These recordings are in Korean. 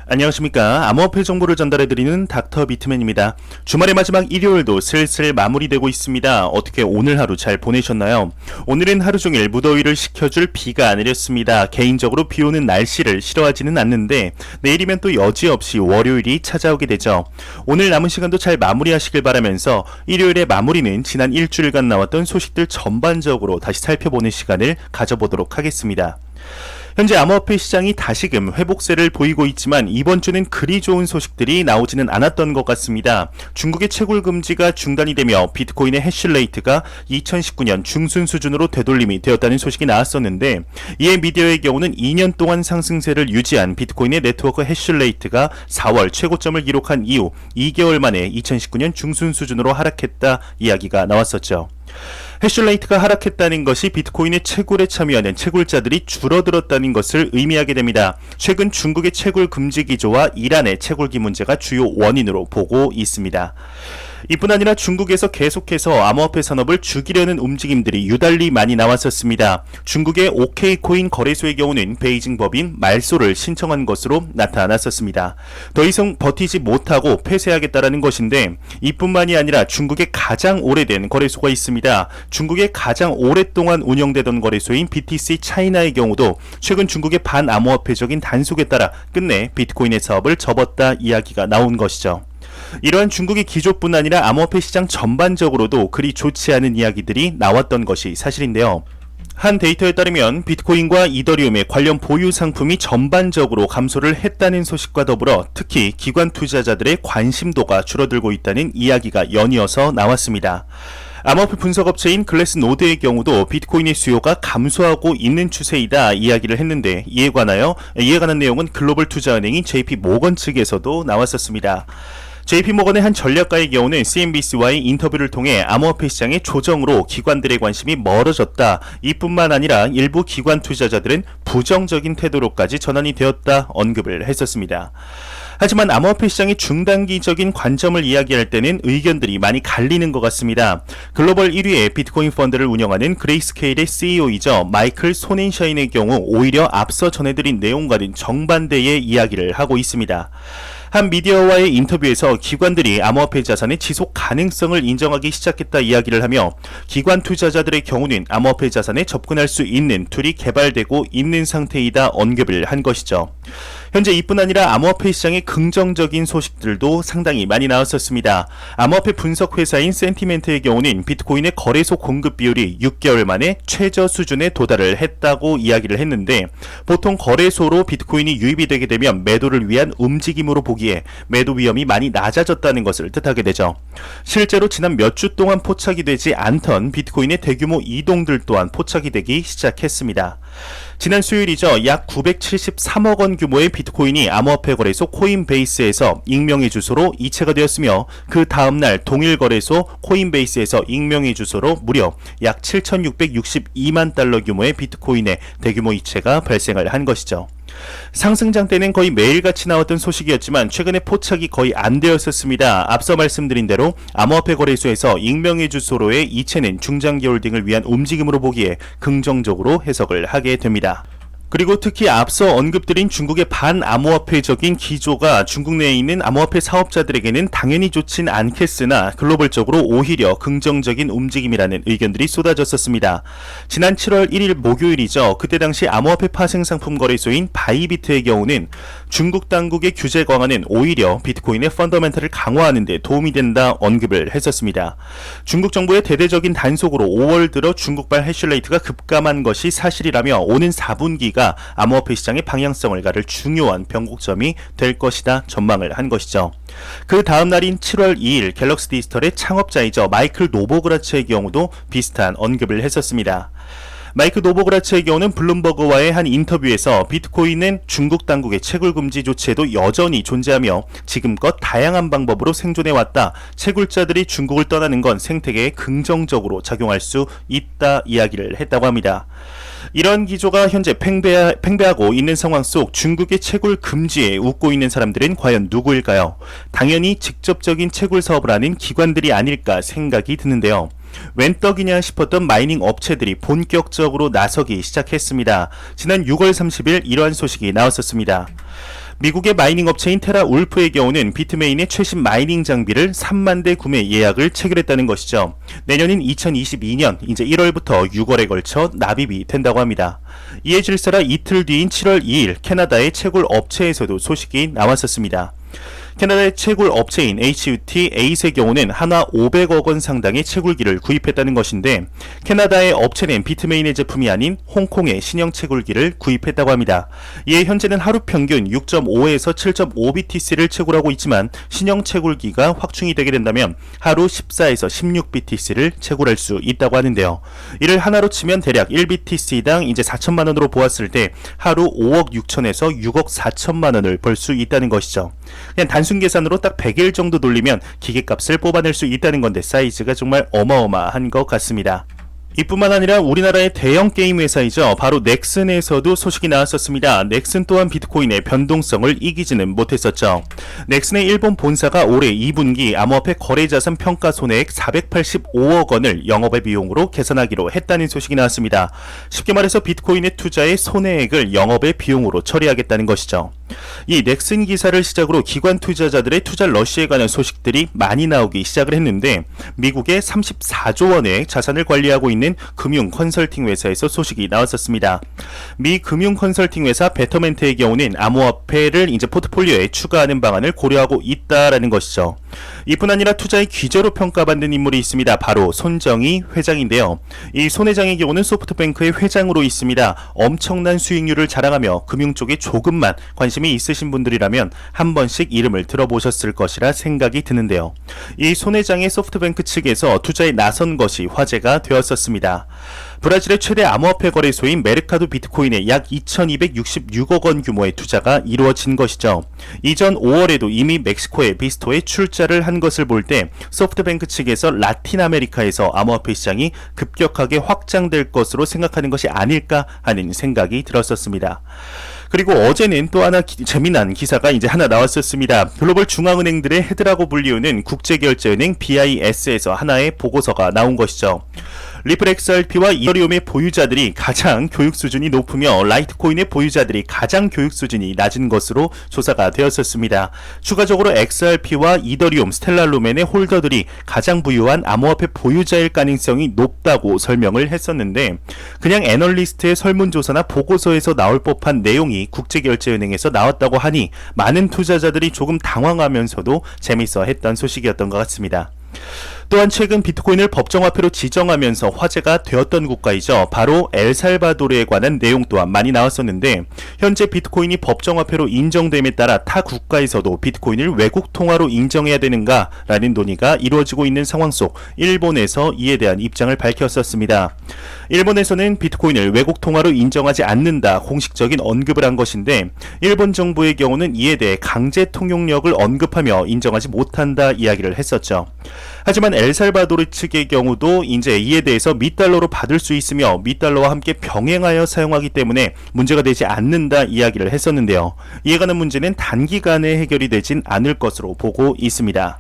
안녕하십니까. 암호화폐 정보를 전달해드리는 닥터 비트맨입니다. 주말의 마지막 일요일도 슬슬 마무리되고 있습니다. 어떻게 오늘 하루 잘 보내셨나요? 오늘은 하루 종일 무더위를 식혀줄 비가 안 내렸습니다. 개인적으로 비 오는 날씨를 싫어하지는 않는데 내일이면 또 여지없이 월요일이 찾아오게 되죠. 오늘 남은 시간도 잘 마무리하시길 바라면서 일요일의 마무리는 지난 일주일간 나왔던 소식들 전반적으로 다시 살펴보는 시간을 가져보도록 하겠습니다. 현재 암호화폐 시장이 다시금 회복세를 보이고 있지만 이번 주는 그리 좋은 소식들이 나오지는 않았던 것 같습니다. 중국의 채굴 금지가 중단이 되며 비트코인의 해시레이트가 2019년 중순 수준으로 되돌림이 되었다는 소식이 나왔었는데, 이에 미디어의 경우는 2년 동안 상승세를 유지한 비트코인의 네트워크 해시레이트가 4월 최고점을 기록한 이후 2개월 만에 2019년 중순 수준으로 하락했다 이야기가 나왔었죠. 해시레이트가 하락했다는 것이 비트코인의 채굴에 참여하는 채굴자들이 줄어들었다는 것을 의미하게 됩니다. 최근 중국의 채굴 금지 기조와 이란의 채굴기 문제가 주요 원인으로 보고 있습니다. 이뿐 아니라 중국에서 계속해서 암호화폐 산업을 죽이려는 움직임들이 유달리 많이 나왔었습니다. 중국의 OK코인 거래소의 경우는 베이징 법인 말소를 신청한 것으로 나타났었습니다. 더 이상 버티지 못하고 폐쇄하겠다라는 것인데, 이뿐만이 아니라 중국의 가장 오래된 거래소가 있습니다. 중국의 가장 오랫동안 운영되던 거래소인 BTC 차이나의 경우도 최근 중국의 반암호화폐적인 단속에 따라 끝내 비트코인의 사업을 접었다 이야기가 나온 것이죠. 이러한 중국의 기조뿐 아니라 암호화폐 시장 전반적으로도 그리 좋지 않은 이야기들이 나왔던 것이 사실인데요. 한 데이터에 따르면 비트코인과 이더리움의 관련 보유 상품이 전반적으로 감소를 했다는 소식과 더불어 특히 기관 투자자들의 관심도가 줄어들고 있다는 이야기가 연이어서 나왔습니다. 암호화폐 분석업체인 글래스노드의 경우도 비트코인의 수요가 감소하고 있는 추세이다 이야기를 했는데, 이에 관한 내용은 글로벌 투자은행인 JP모건 측에서도 나왔었습니다. JP모건의 한 전략가의 경우는 CNBC와의 인터뷰를 통해 암호화폐 시장의 조정으로 기관들의 관심이 멀어졌다. 이뿐만 아니라 일부 기관 투자자들은 부정적인 태도로까지 전환이 되었다 언급을 했었습니다. 하지만 암호화폐 시장의 중단기적인 관점을 이야기할 때는 의견들이 많이 갈리는 것 같습니다. 글로벌 1위의 비트코인 펀드를 운영하는 그레이스케일의 CEO이죠. 마이클 소넨샤인의 경우 오히려 앞서 전해드린 내용과는 정반대의 이야기를 하고 있습니다. 한 미디어와의 인터뷰에서 기관들이 암호화폐 자산의 지속 가능성을 인정하기 시작했다 이야기를 하며, 기관 투자자들의 경우는 암호화폐 자산에 접근할 수 있는 툴이 개발되고 있는 상태이다 언급을 한 것이죠. 현재 이뿐 아니라 암호화폐 시장의 긍정적인 소식들도 상당히 많이 나왔었습니다. 암호화폐 분석 회사인 센티멘트의 경우는 비트코인의 거래소 공급 비율이 6개월 만에 최저 수준에 도달을 했다고 이야기를 했는데, 보통 거래소로 비트코인이 유입이 되게 되면 매도를 위한 움직임으로 보기에 매도 위험이 많이 낮아졌다는 것을 뜻하게 되죠. 실제로 지난 몇 주 동안 포착이 되지 않던 비트코인의 대규모 이동들 또한 포착이 되기 시작했습니다. 지난 수요일이죠. 약 973억 원 규모의 비트코인이 암호화폐 거래소 코인베이스에서 익명의 주소로 이체가 되었으며, 그 다음날 동일 거래소 코인베이스에서 익명의 주소로 무려 약 7,662만 달러 규모의 비트코인의 대규모 이체가 발생을 한 것이죠. 상승장 때는 거의 매일같이 나왔던 소식이었지만 최근에 포착이 거의 안 되었었습니다. 앞서 말씀드린 대로 암호화폐 거래소에서 익명의 주소로의 이체는 중장기 홀딩을 위한 움직임으로 보기에 긍정적으로 해석을 하게 됩니다. 그리고 특히 앞서 언급드린 중국의 반암호화폐적인 기조가 중국 내에 있는 암호화폐 사업자들에게는 당연히 좋진 않겠으나 글로벌적으로 오히려 긍정적인 움직임이라는 의견들이 쏟아졌었습니다. 지난 7월 1일 목요일이죠. 그때 당시 암호화폐 파생 상품 거래소인 바이비트의 경우는 중국 당국의 규제 강화는 오히려 비트코인의 펀더멘털을 강화하는 데 도움이 된다 언급을 했었습니다. 중국 정부의 대대적인 단속으로 5월 들어 중국발 해시레이트가 급감한 것이 사실이라며 오는 4분기가 암호화폐 시장의 방향성을 가를 중요한 변곡점이 될 것이다 전망을 한 것이죠. 그 다음 날인 7월 2일 갤럭시 디지털의 창업자이죠. 마이클 노보그라츠의 경우도 비슷한 언급을 했었습니다. 마이크 노보그라츠의 경우는 블룸버그와의 한 인터뷰에서 비트코인은 중국 당국의 채굴 금지 조치에도 여전히 존재하며 지금껏 다양한 방법으로 생존해왔다. 채굴자들이 중국을 떠나는 건 생태계에 긍정적으로 작용할 수 있다 이야기를 했다고 합니다. 이런 기조가 현재 팽배하고 있는 상황 속 중국의 채굴 금지에 웃고 있는 사람들은 과연 누구일까요? 당연히 직접적인 채굴 사업을 하는 기관들이 아닐까 생각이 드는데요. 웬 떡이냐 싶었던 마이닝 업체들이 본격적으로 나서기 시작했습니다. 지난 6월 30일 이러한 소식이 나왔었습니다. 미국의 마이닝 업체인 테라울프의 경우는 비트메인의 최신 마이닝 장비를 3만 대 구매 예약을 체결했다는 것이죠. 내년인 2022년 이제 1월부터 6월에 걸쳐 납입이 된다고 합니다. 이에 질서라 이틀 뒤인 7월 2일 캐나다의 채굴 업체에서도 소식이 나왔었습니다. 캐나다의 채굴 업체인 HUT 에잇의 경우는 하나 500억 원 상당의 채굴기를 구입했다는 것인데 캐나다의 업체는 비트메인의 제품이 아닌 홍콩의 신형 채굴기를 구입했다고 합니다. 이에 현재는 하루 평균 6.5에서 7.5BTC를 채굴하고 있지만 신형 채굴기가 확충이 되게 된다면 하루 14에서 16BTC를 채굴할 수 있다고 하는데요. 이를 하나로 치면 대략 1BTC당 이제 4천만 원으로 보았을 때 하루 5억 6천에서 6억 4천만 원을 벌 수 있다는 것이죠. 그냥 단순 계산으로 딱 100일 정도 돌리면 기계값을 뽑아낼 수 있다는 건데 사이즈가 정말 어마어마한 것 같습니다. 이뿐만 아니라 우리나라의 대형 게임 회사이죠. 바로 넥슨에서도 소식이 나왔었습니다. 넥슨 또한 비트코인의 변동성을 이기지는 못했었죠. 넥슨의 일본 본사가 올해 2분기 암호화폐 거래자산 평가 손해액 485억 원을 영업의 비용으로 계산하기로 했다는 소식이 나왔습니다. 쉽게 말해서 비트코인의 투자의 손해액을 영업의 비용으로 처리하겠다는 것이죠. 이 넥슨 기사를 시작으로 기관 투자자들의 투자 러시에 관한 소식들이 많이 나오기 시작을 했는데 미국의 34조 원의 자산을 관리하고 있는 금융 컨설팅 회사에서 소식이 나왔었습니다. 미 금융 컨설팅 회사 베터멘트의 경우는 암호화폐를 이제 포트폴리오에 추가하는 방안을 고려하고 있다라는 것이죠. 이뿐 아니라 투자의 귀재로 평가받는 인물이 있습니다. 바로 손정희 회장인데요. 이 손 회장의 경우는 소프트뱅크의 회장으로 있습니다. 엄청난 수익률을 자랑하며 금융 쪽에 조금만 관심이 있으신 분들이라면 한 번씩 이름을 들어보셨을 것이라 생각이 드는데요. 이 손 회장의 소프트뱅크 측에서 투자에 나선 것이 화제가 되었었습니다. 브라질의 최대 암호화폐 거래소인 메르카도 비트코인에 약 2266억 원 규모의 투자가 이루어진 것이죠. 이전 5월에도 이미 멕시코의 비스토에 출자를 한 것을 볼 때 소프트뱅크 측에서 라틴 아메리카에서 암호화폐 시장이 급격하게 확장될 것으로 생각하는 것이 아닐까 하는 생각이 들었었습니다. 그리고 어제는 또 하나 재미난 기사가 이제 하나 나왔었습니다. 글로벌 중앙은행들의 헤드라고 불리우는 국제결제은행 BIS에서 하나의 보고서가 나온 것이죠. 리플 XRP와 이더리움의 보유자들이 가장 교육 수준이 높으며 라이트코인의 보유자들이 가장 교육 수준이 낮은 것으로 조사가 되었었습니다. 추가적으로 XRP와 이더리움, 스텔라루멘의 홀더들이 가장 부유한 암호화폐 보유자일 가능성이 높다고 설명을 했었는데 그냥 애널리스트의 설문조사나 보고서에서 나올 법한 내용이 국제결제은행에서 나왔다고 하니 많은 투자자들이 조금 당황하면서도 재밌어 했던 소식이었던 것 같습니다. 또한 최근 비트코인을 법정화폐로 지정하면서 화제가 되었던 국가이죠. 바로 엘살바도르에 관한 내용 또한 많이 나왔었는데 현재 비트코인이 법정화폐로 인정됨에 따라 타 국가에서도 비트코인을 외국 통화로 인정해야 되는가라는 논의가 이루어지고 있는 상황 속 일본에서 이에 대한 입장을 밝혔었습니다. 일본에서는 비트코인을 외국 통화로 인정하지 않는다 공식적인 언급을 한 것인데 일본 정부의 경우는 이에 대해 강제 통용력을 언급하며 인정하지 못한다 이야기를 했었죠. 하지만 엘살바도르 측의 경우도 이제 이에 대해서 미달러로 받을 수 있으며 미달러와 함께 병행하여 사용하기 때문에 문제가 되지 않는다 이야기를 했었는데요. 이에 관한 문제는 단기간에 해결이 되진 않을 것으로 보고 있습니다.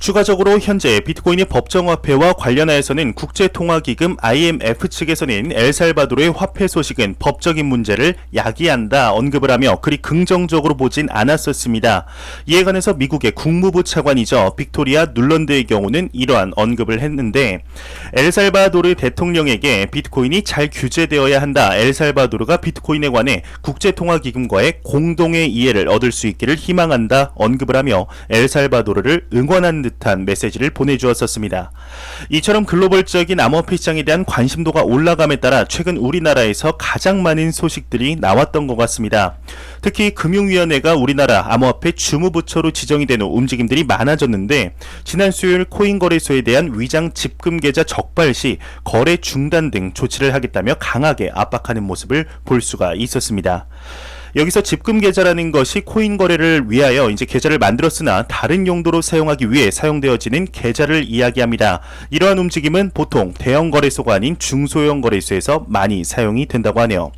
추가적으로 현재 비트코인의 법정화폐와 관련하여서는 국제통화기금 IMF 측에서는 엘살바도르의 화폐 소식은 법적인 문제를 야기한다 언급을 하며 그리 긍정적으로 보진 않았었습니다. 이에 관해서 미국의 국무부 차관이죠. 빅토리아 눌런드의 경우는 이러한 언급을 했는데 엘살바도르 대통령에게 비트코인이 잘 규제되어야 한다. 엘살바도르가 비트코인에 관해 국제통화기금과의 공동의 이해를 얻을 수 있기를 희망한다 언급을 하며 엘살바도르를 응원한 듯한 메시지를 보내주었었습니다. 이처럼 글로벌적인 암호화폐 시장에 대한 관심도가 올라감에 따라 최근 우리나라에서 가장 많은 소식들이 나왔던 것 같습니다. 특히 금융위원회가 우리나라 암호화폐 주무부처로 지정이 되는 움직임들이 많아졌는데 지난 수요일 코인거래소에 대한 위장 집금 계좌 적발 시 거래 중단 등 조치를 하겠다며 강하게 압박하는 모습을 볼 수가 있었습니다. 여기서 집금 계좌라는 것이 코인 거래를 위하여 이제 계좌를 만들었으나 다른 용도로 사용하기 위해 사용되어지는 계좌를 이야기합니다. 이러한 움직임은 보통 대형 거래소가 아닌 중소형 거래소에서 많이 사용이 된다고 하네요.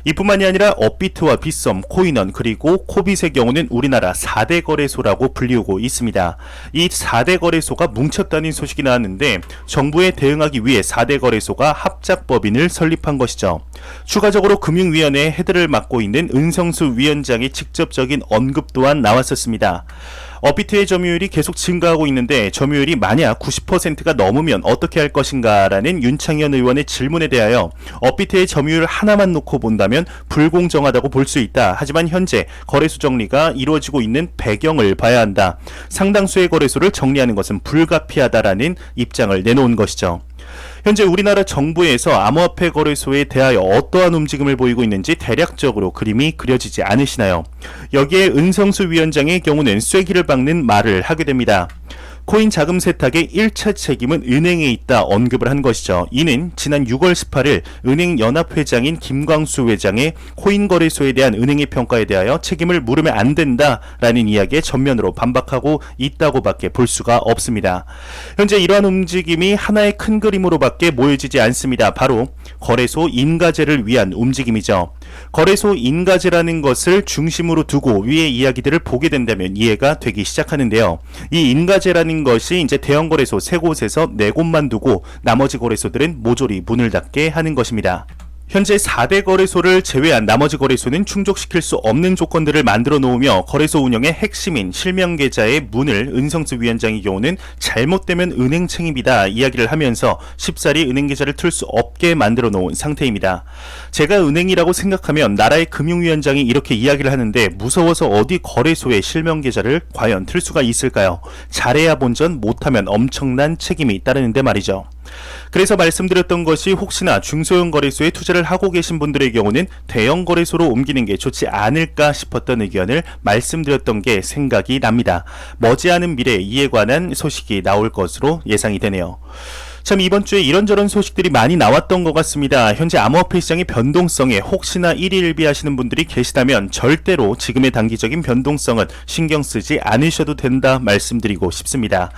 이뿐만이 아니라 업비트와 빗썸, 코인원 그리고 코빗의 경우는 우리나라 4대 거래소라고 불리우고 있습니다. 이 4대 거래소가 뭉쳤다는 소식이 나왔는데 정부에 대응하기 위해 4대 거래소가 합작법인을 설립한 것이죠. 추가적으로 금융위원회의 헤드를 맡고 있는 은성수 위원장의 직접적인 언급 또한 나왔었습니다. 업비트의 점유율이 계속 증가하고 있는데 점유율이 만약 90%가 넘으면 어떻게 할 것인가 라는 윤창현 의원의 질문에 대하여 업비트의 점유율 하나만 놓고 본다면 불공정하다고 볼 수 있다. 하지만 현재 거래소 정리가 이루어지고 있는 배경을 봐야 한다. 상당수의 거래소를 정리하는 것은 불가피하다라는 입장을 내놓은 것이죠. 현재 우리나라 정부에서 암호화폐 거래소에 대하여 어떠한 움직임을 보이고 있는지 대략적으로 그림이 그려지지 않으시나요? 여기에 은성수 위원장의 경우는 쐐기를 박는 말을 하게 됩니다. 코인 자금 세탁의 1차 책임은 은행에 있다 언급을 한 것이죠. 이는 지난 6월 18일 은행연합회장인 김광수 회장의 코인 거래소에 대한 은행의 평가에 대하여 책임을 물으면 안 된다라는 이야기에 전면으로 반박하고 있다고밖에 볼 수가 없습니다. 현재 이러한 움직임이 하나의 큰 그림으로밖에 모여지지 않습니다. 바로 거래소 인가제를 위한 움직임이죠. 거래소 인가제라는 것을 중심으로 두고 위의 이야기들을 보게 된다면 이해가 되기 시작하는데요. 이 인가제라는 것이 이제 대형 거래소 3곳에서 4곳만 두고 나머지 거래소들은 모조리 문을 닫게 하는 것입니다. 현재 4대 거래소를 제외한 나머지 거래소는 충족시킬 수 없는 조건들을 만들어 놓으며 거래소 운영의 핵심인 실명 계좌의 문을 은성수 위원장의 경우는 잘못되면 은행 책임이다 이야기를 하면서 쉽사리 은행 계좌를 틀 수 없게 만들어 놓은 상태입니다. 제가 은행이라고 생각하면 나라의 금융위원장이 이렇게 이야기를 하는데 무서워서 어디 거래소에 실명 계좌를 과연 틀 수가 있을까요? 잘해야 본전, 못하면 엄청난 책임이 따르는데 말이죠. 그래서 말씀드렸던 것이 혹시나 중소형 거래소에 투자를 하고 계신 분들의 경우는 대형 거래소로 옮기는 게 좋지 않을까 싶었던 의견을 말씀드렸던 게 생각이 납니다. 머지않은 미래에 이에 관한 소식이 나올 것으로 예상이 되네요. 참 이번 주에 이런저런 소식들이 많이 나왔던 것 같습니다. 현재 암호화폐 시장의 변동성에 혹시나 일희일비하시는 분들이 계시다면 절대로 지금의 단기적인 변동성은 신경 쓰지 않으셔도 된다 말씀드리고 싶습니다.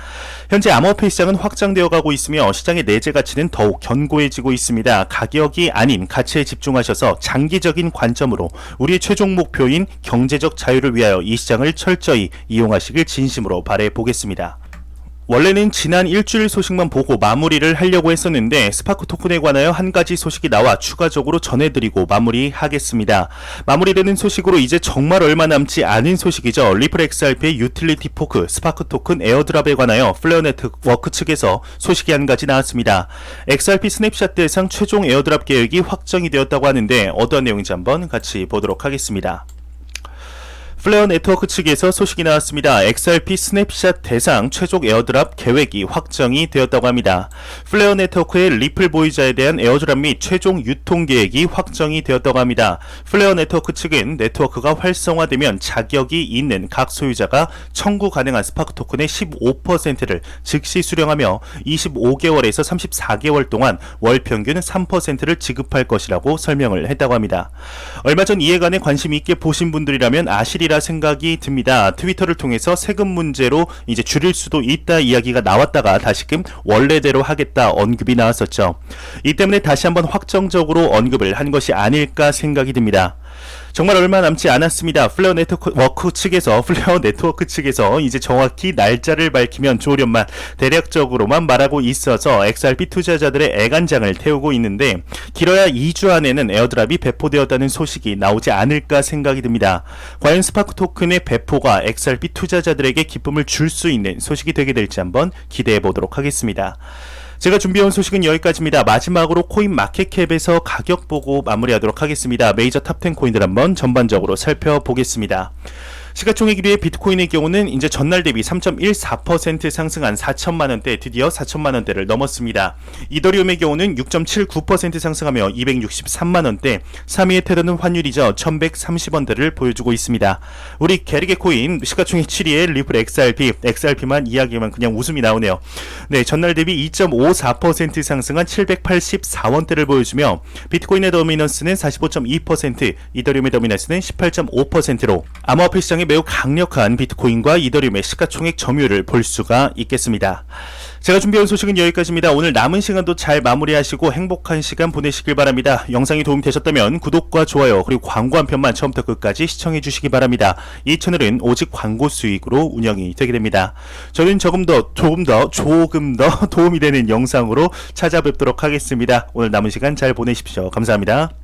현재 암호화폐 시장은 확장되어 가고 있으며 시장의 내재 가치는 더욱 견고해지고 있습니다. 가격이 아닌 가치에 집중하셔서 장기적인 관점으로 우리의 최종 목표인 경제적 자유를 위하여 이 시장을 철저히 이용하시길 진심으로 바라보겠습니다. 원래는 지난 일주일 소식만 보고 마무리를 하려고 했었는데 스파크 토큰에 관하여 한 가지 소식이 나와 추가적으로 전해드리고 마무리하겠습니다. 마무리되는 소식으로 이제 정말 얼마 남지 않은 소식이죠. 리플 XRP의 유틸리티 포크 스파크 토큰 에어드랍에 관하여 플레어 네트워크 측에서 소식이 한 가지 나왔습니다. XRP 스냅샷 대상 최종 에어드랍 계획이 확정이 되었다고 하는데 어떤 내용인지 한번 같이 보도록 하겠습니다. 플레어 네트워크 측에서 소식이 나왔습니다. XRP 스냅샷 대상 최종 에어드랍 계획이 확정이 되었다고 합니다. 플레어 네트워크의 리플 보이자에 대한 에어드랍 및 최종 유통 계획이 확정이 되었다고 합니다. 플레어 네트워크 측은 네트워크가 활성화되면 자격이 있는 각 소유자가 청구 가능한 스파크 토큰의 15%를 즉시 수령하며 25개월에서 34개월 동안 월 평균 3%를 지급할 것이라고 설명을 했다고 합니다. 얼마 전 이에 관해 관심 있게 보신 분들이라면 아시리라 생각이 듭니다. 트위터를 통해서 세금 문제로 이제 줄일 수도 있다 이야기가 나왔다가 다시금 원래대로 하겠다 언급이 나왔었죠. 이 때문에 다시 한번 확정적으로 언급을 한 것이 아닐까 생각이 듭니다. 정말 얼마 남지 않았습니다. 플레어 네트워크 측에서 이제 정확히 날짜를 밝히면 좋으련만 대략적으로만 말하고 있어서 XRP 투자자들의 애간장을 태우고 있는데 길어야 2주 안에는 에어드랍이 배포되었다는 소식이 나오지 않을까 생각이 듭니다. 과연 스파크 토큰의 배포가 XRP 투자자들에게 기쁨을 줄 수 있는 소식이 되게 될지 한번 기대해 보도록 하겠습니다. 제가 준비해온 소식은 여기까지입니다. 마지막으로 코인 마켓캡에서 가격 보고 마무리하도록 하겠습니다. 메이저 탑10 코인들 한번 전반적으로 살펴보겠습니다. 시가총액 1위의 비트코인의 경우는 이제 전날 대비 3.14% 상승한 4천만원대, 드디어 4천만원대를 넘었습니다. 이더리움의 경우는 6.79% 상승하며 263만원대, 3위의 테더는 환율이죠. 1130원대를 보여주고 있습니다. 우리 게르게 코인 시가총액 7위의 리플 XRP만 이야기하면 그냥 웃음이 나오네요. 네, 전날 대비 2.54% 상승한 784원대를 보여주며 비트코인의 도미넌스는 45.2%, 이더리움의 도미넌스는 18.5%로 암호화폐 시장의 시장에 매우 강력한 비트코인과 이더리움의 시가총액 점유율을 볼 수가 있겠습니다. 제가 준비한 소식은 여기까지입니다. 오늘 남은 시간도 잘 마무리하시고 행복한 시간 보내시길 바랍니다. 영상이 도움이 되셨다면 구독과 좋아요 그리고 광고 한 편만 처음부터 끝까지 시청해 주시기 바랍니다. 이 채널은 오직 광고 수익으로 운영이 되게 됩니다. 저는 조금 더 도움이 되는 영상으로 찾아뵙도록 하겠습니다. 오늘 남은 시간 잘 보내십시오. 감사합니다.